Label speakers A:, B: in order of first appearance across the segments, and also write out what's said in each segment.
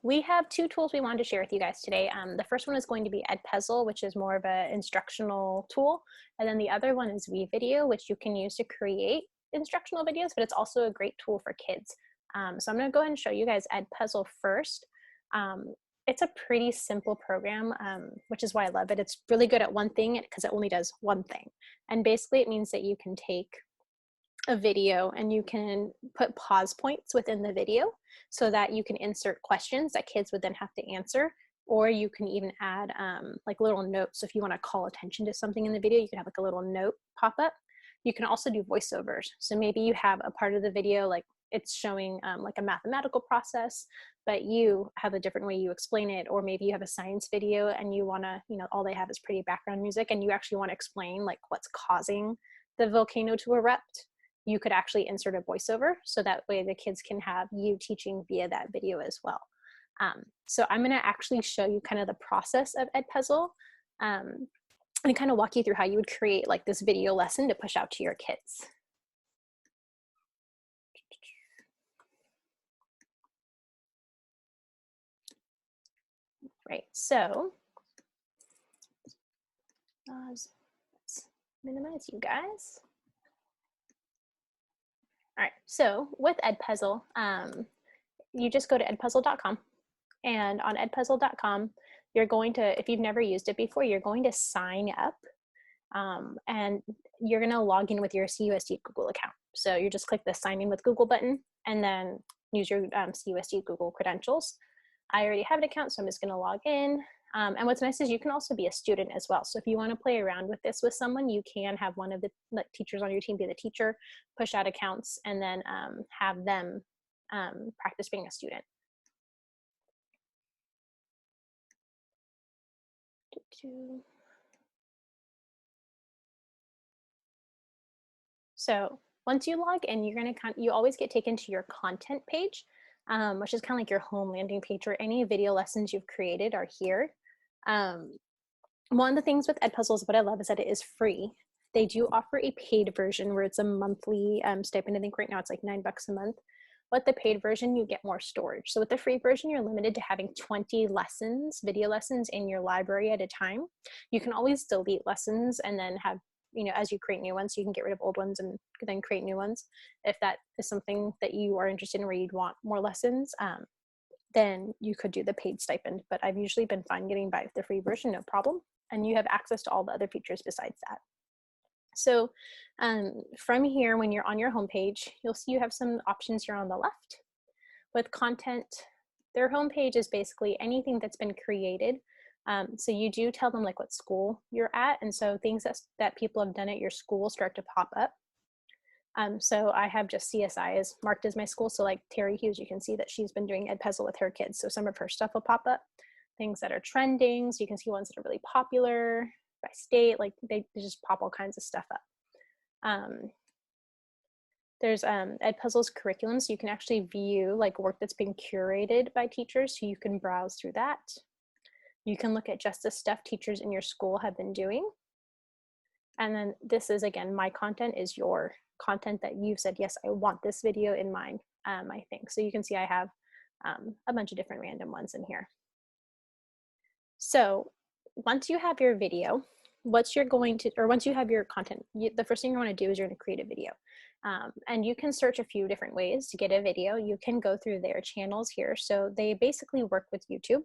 A: we have two tools we wanted to share with you guys today. The first one is going to be EdPuzzle, which is more of an instructional tool. And then the other one is WeVideo, which you can use to create instructional videos, but it's also a great tool for kids. So I'm going to go ahead and show you guys EdPuzzle first. It's a pretty simple program, which is why I love it. It's really good at one thing because it only does one thing. And basically it means that you can take a video and you can put pause points within the video so that you can insert questions that kids would then have to answer, or you can even add like little notes. So if you want to call attention to something in the video, you can have like a little note pop up. You can also do voiceovers. So maybe you have a part of the video like it's showing like a mathematical process, but you have a different way you explain it, or maybe you have a science video and you want to, all they have is pretty background music and you actually want to explain like what's causing the volcano to erupt. You could actually insert a voiceover so that way the kids can have you teaching via that video as well. So I'm going to actually show you kind of the process of EdPuzzle and kind of walk you through how you would create like this video lesson to push out to your kids. Right, so let's minimize you guys. All right, so with EdPuzzle, you just go to edpuzzle.com, and on edpuzzle.com, you're going to, if you've never used it before, you're going to sign up, and you're going to log in with your CUSD Google account. So you just click the sign in with Google button and then use your CUSD Google credentials. I already have an account, so I'm just going to log in. And what's nice is you can also be a student as well. So if you want to play around with this with someone, you can have one of the teachers on your team be the teacher, push out accounts, and then have them practice being a student. So once you log in, you're going to you always get taken to your content page, which is kind of like your home landing page, where any video lessons you've created are here. One of the things with EdPuzzle is what I love is that it is free. They do offer a paid version where it's a monthly stipend. I think right now it's like $9 a month. With the paid version, you get more storage. So with the free version, you're limited to having 20 lessons, video lessons in your library at a time. You can always delete lessons and then have, as you create new ones, you can get rid of old ones and then create new ones. If that is something that you are interested in where you'd want more lessons, then you could do the paid stipend. But I've usually been fine getting by with the free version, no problem. And you have access to all the other features besides that. So from here, when you're on your homepage, you'll see you have some options here on the left. With content, their homepage is basically anything that's been created. So you do tell them like what school you're at. And so things that people have done at your school start to pop up. So I have just CSI is marked as my school. So like Terry Hughes, you can see that she's been doing EdPuzzle with her kids. So some of her stuff will pop up. Things that are trending. So you can see ones that are really popular by state, like they just pop all kinds of stuff up. There's EdPuzzle's curriculum. So you can actually view like work that's been curated by teachers. So you can browse through that. You can look at just the stuff teachers in your school have been doing. And then this is, again, my content is your content that you've said, yes, I want this video in mine, I think. So you can see I have a bunch of different random ones in here. So once you have your video, once you have your content, the first thing you want to do is you're going to create a video. And you can search a few different ways to get a video. You can go through their channels here. So they basically work with YouTube.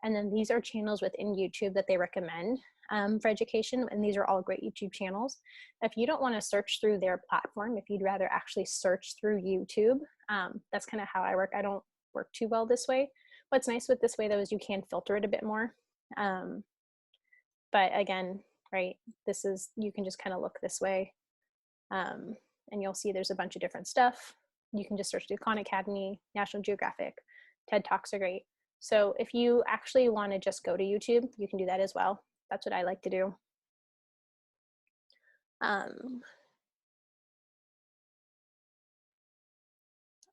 A: And then these are channels within YouTube that they recommend for education. And these are all great YouTube channels. If you don't want to search through their platform, if you'd rather actually search through YouTube, that's kind of how I work. I don't work too well this way. What's nice with this way though is you can filter it a bit more. But again, right, you can just kind of look this way and you'll see there's a bunch of different stuff. You can just search through Khan Academy, National Geographic, TED Talks are great. So if you actually want to just go to YouTube, you can do that as well. That's what I like to do. Let's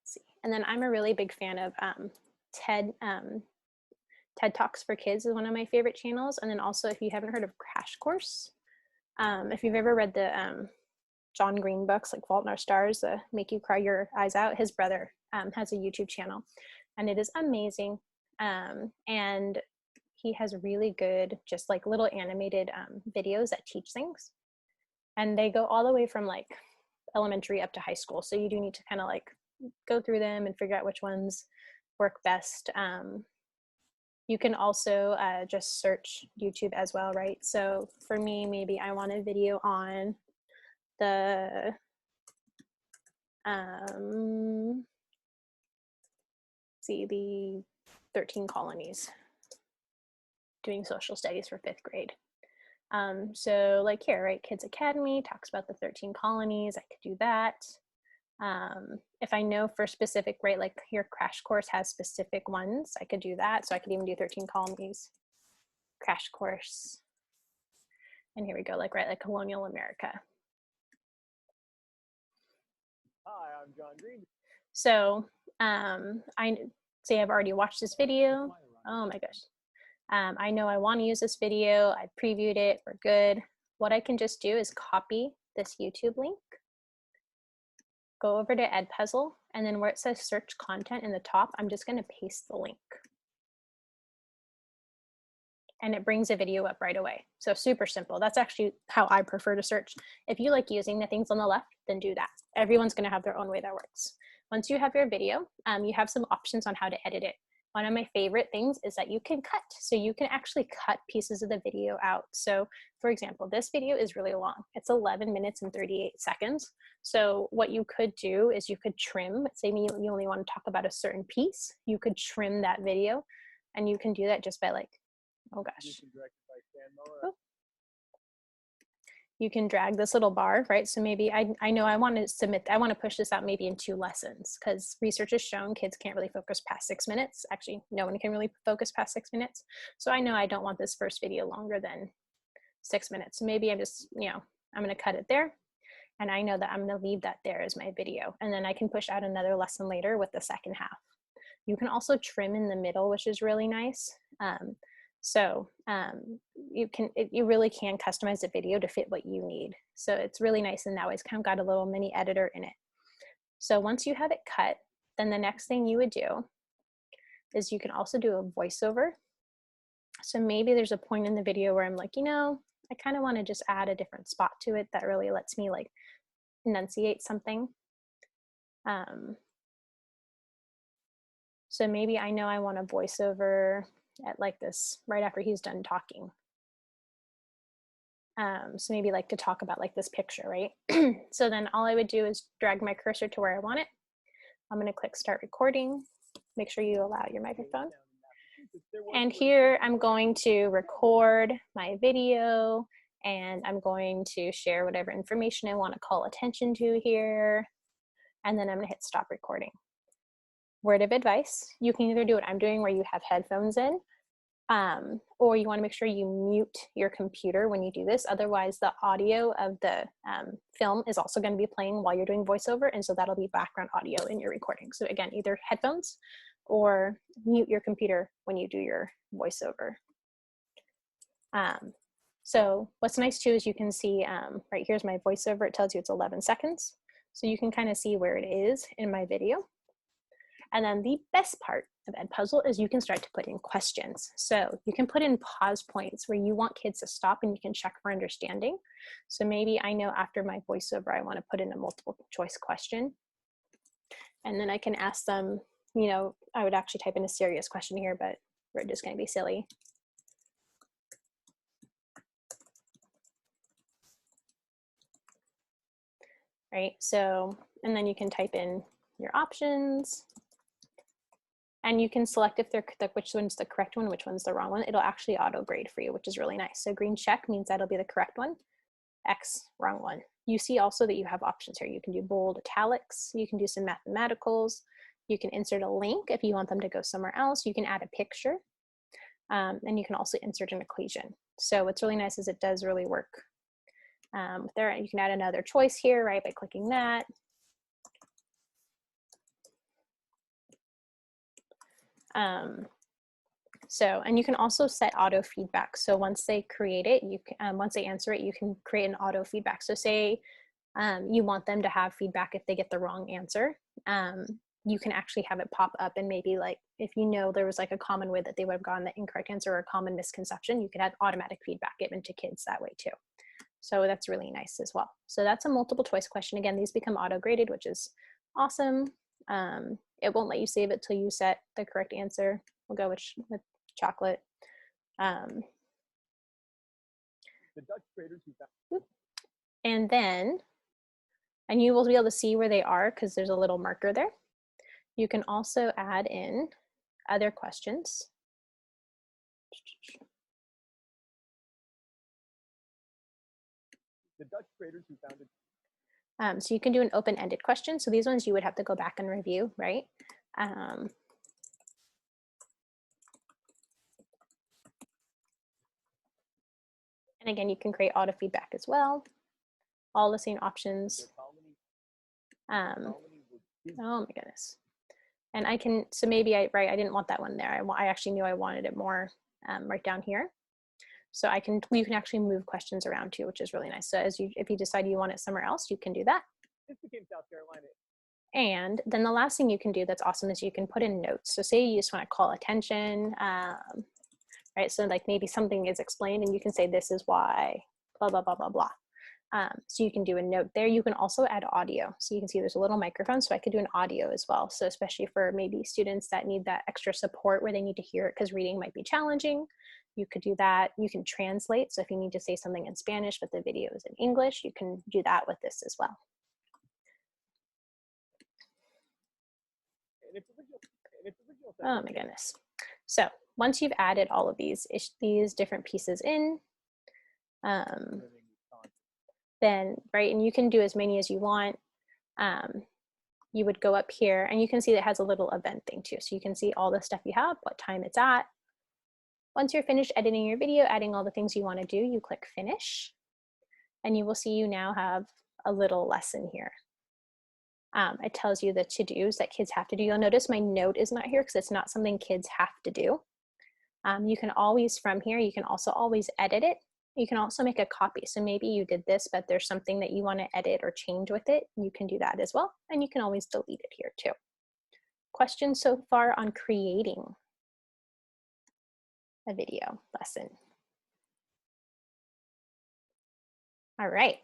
A: see. And then I'm a really big fan of TED Talks for Kids is one of my favorite channels. And then also, if you haven't heard of Crash Course, if you've ever read the John Green books like Fault in Our Stars, Make You Cry Your Eyes Out, his brother has a YouTube channel, and it is amazing. And he has really good, just like little animated videos that teach things. And they go all the way from like elementary up to high school. So you do need to kind of like go through them and figure out which ones work best. You can also just search YouTube as well, right? So for me, maybe I want a video on the the 13 colonies, doing social studies for 5th grade. So like here, right, Kids Academy talks about the 13 colonies. I could do that. If I know for specific, right, like your crash course has specific ones, I could do that. So I could even do 13 colonies crash course. And here we go, like, right, like colonial America.
B: Hi, I'm John Green.
A: So I say I've already watched this video. Oh my gosh. I know I want to use this video. I previewed it. We're good. What I can just do is copy this YouTube link, go over to EdPuzzle, and then where it says search content in the top, I'm just going to paste the link. And it brings a video up right away. So super simple. That's actually how I prefer to search. If you like using the things on the left, then do that. Everyone's going to have their own way that works. Once you have your video, you have some options on how to edit it. One of my favorite things is that you can cut. So you can actually cut pieces of the video out. So for example, this video is really long. It's 11 minutes and 38 seconds. So what you could do is you could trim, say you only want to talk about a certain piece, you could trim that video, and you can do that just by like, oh gosh. Oh. You can drag this little bar, right? So maybe I know I want to push this out maybe in 2 lessons, because research has shown kids can't really focus past 6 minutes. Actually, no one can really focus past 6 minutes. So I know I don't want this first video longer than 6 minutes. So maybe I'm just, I'm going to cut it there. And I know that I'm going to leave that there as my video. And then I can push out another lesson later with the second half. You can also trim in the middle, which is really nice. You really can customize the video to fit what you need. So it's really nice, and that way it's kind of got a little mini editor in it. So once you have it cut, then the next thing you would do is you can also do a voiceover. So maybe there's a point in the video where I'm like, I kind of want to just add a different spot to it that really lets me like enunciate something. So maybe I know I want a voiceover at like this right after he's done talking. So maybe like to talk about like this picture, right? So then all I would do is drag my cursor to where I want it. I'm going to click start recording. Make sure you allow your microphone. And here I'm going to record my video, and I'm going to share whatever information I want to call attention to here. And then I'm going to hit stop recording. Word of advice, you can either do what I'm doing where you have headphones in, or you want to make sure you mute your computer when you do this. Otherwise, the audio of the film is also going to be playing while you're doing voiceover, and so that'll be background audio in your recording. So again, either headphones or mute your computer when you do your voiceover. So what's nice too is you can see, right here's my voiceover. It tells you it's 11 seconds. So you can kind of see where it is in my video. And then the best part of EdPuzzle is you can start to put in questions. So you can put in pause points where you want kids to stop and you can check for understanding. So maybe I know after my voiceover, I want to put in a multiple choice question. And then I can ask them, I would actually type in a serious question here, but we're just going to be silly. Right, so, and then you can type in your options. And you can select if they're which one's the correct one, which one's the wrong one. It'll actually auto grade for you, which is really nice. So green check means that'll be the correct one. X, wrong one. You see also that you have options here. You can do bold, italics. You can do some mathematicals. You can insert a link if you want them to go somewhere else. You can add a picture. And you can also insert an equation. So what's really nice is it does really work. There, you can add another choice here, right, by clicking that. And you can also set auto feedback. So once they create it, you can, once they answer it, you can create an auto feedback. So say you want them to have feedback if they get the wrong answer. you can actually have it pop up, and maybe like if you know there was like a common way that they would have gotten the incorrect answer or a common misconception, you could have automatic feedback given to kids that way too. So that's really nice as well. So that's a multiple choice question. Again, these become auto graded, which is awesome. It won't let you save it till you set the correct answer. We'll go with chocolate.
B: The Dutch traders who found.
A: And then, and you will be able to see where they are because there's a little marker there. You can also add in other questions.
B: The Dutch traders who founded.
A: So you can do an open-ended question. So these ones you would have to go back and review, right? And again, you can create auto feedback as well. All the same options. Oh my goodness. And I can, so maybe I didn't want that one there. I actually knew I wanted it more right down here. So you can actually move questions around too, which is really nice. So if you decide you want it somewhere else, you can do that.
B: This became South Carolina.
A: And then the last thing you can do that's awesome is you can put in notes. So say you just want to call attention, right? So like maybe something is explained and you can say, this is why, blah, blah, blah, blah, blah. So you can do a note there. You can also add audio. So you can see there's a little microphone, so I could do an audio as well. So especially for maybe students that need that extra support where they need to hear it because reading might be challenging, you could do that. You can translate. So if you need to say something in Spanish, but the video is in English, you can do that with this as well. Oh my goodness. So once you've added all of these different pieces in, then, right, and you can do as many as you want. You would go up here and you can see that it has a little event thing too. So you can see all the stuff you have, what time it's at. Once you're finished editing your video, adding all the things you want to do, you click finish and you will see you now have a little lesson here. It tells you the to-dos that kids have to do. You'll notice my note is not here because it's not something kids have to do. You can always, from here, you can also always edit it. You can also make a copy. So maybe you did this, but there's something that you want to edit or change with it. You can do that as well. And you can always delete it here too. Questions so far on creating a video lesson? All right.